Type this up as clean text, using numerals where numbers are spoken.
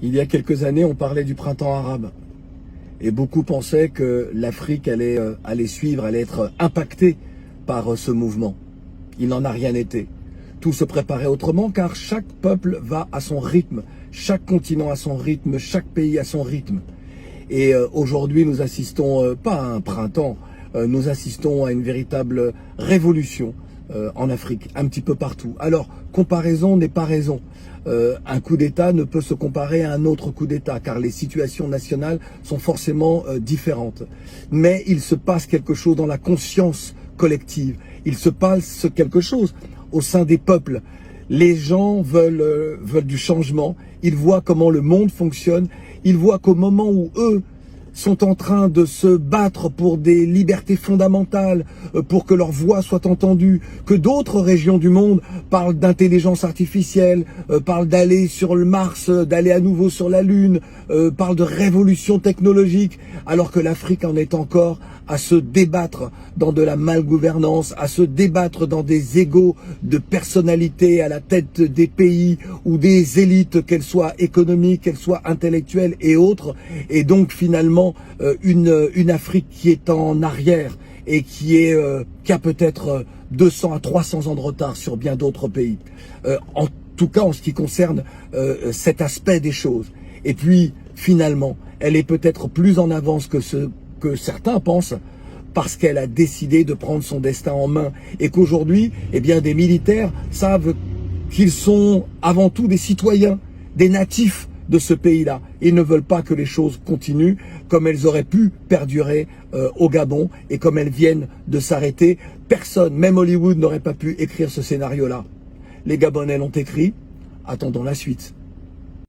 Il y a quelques années, on parlait du printemps arabe. Et beaucoup pensaient que l'Afrique allait suivre, allait être impactée par ce mouvement. Il n'en a rien été. Tout se préparait autrement car chaque peuple va à son rythme, chaque continent à son rythme, chaque pays à son rythme. Et aujourd'hui, nous assistons pas à un printemps, nous assistons à une véritable révolution en Afrique, un petit peu partout. Alors, comparaison n'est pas raison. Un coup d'État ne peut se comparer à un autre coup d'État, car les situations nationales sont forcément différentes. Mais il se passe quelque chose dans la conscience collective. Il se passe quelque chose au sein des peuples. Les gens veulent du changement. Ils voient comment le monde fonctionne. Ils voient qu'au moment où eux sont en train de se battre pour des libertés fondamentales, pour que leur voix soit entendue, que d'autres régions du monde parlent d'intelligence artificielle, parlent d'aller sur le Mars, d'aller à nouveau sur la Lune, parlent de révolution technologique, alors que l'Afrique en est encore à se débattre dans de la malgouvernance, à se débattre dans des égos de personnalités à la tête des pays ou des élites, qu'elles soient économiques, qu'elles soient intellectuelles et autres, et donc finalement une Afrique qui est en arrière et qui a peut-être 200 à 300 ans de retard sur bien d'autres pays. En tout cas, en ce qui concerne cet aspect des choses. Et puis, finalement, elle est peut-être plus en avance que ce que certains pensent, parce qu'elle a décidé de prendre son destin en main. Et qu'aujourd'hui, eh bien, des militaires savent qu'ils sont avant tout des citoyens, des natifs de ce pays-là. Ils ne veulent pas que les choses continuent comme elles auraient pu perdurer au Gabon et comme elles viennent de s'arrêter. Personne, même Hollywood, n'aurait pas pu écrire ce scénario-là. Les Gabonais l'ont écrit. Attendons la suite.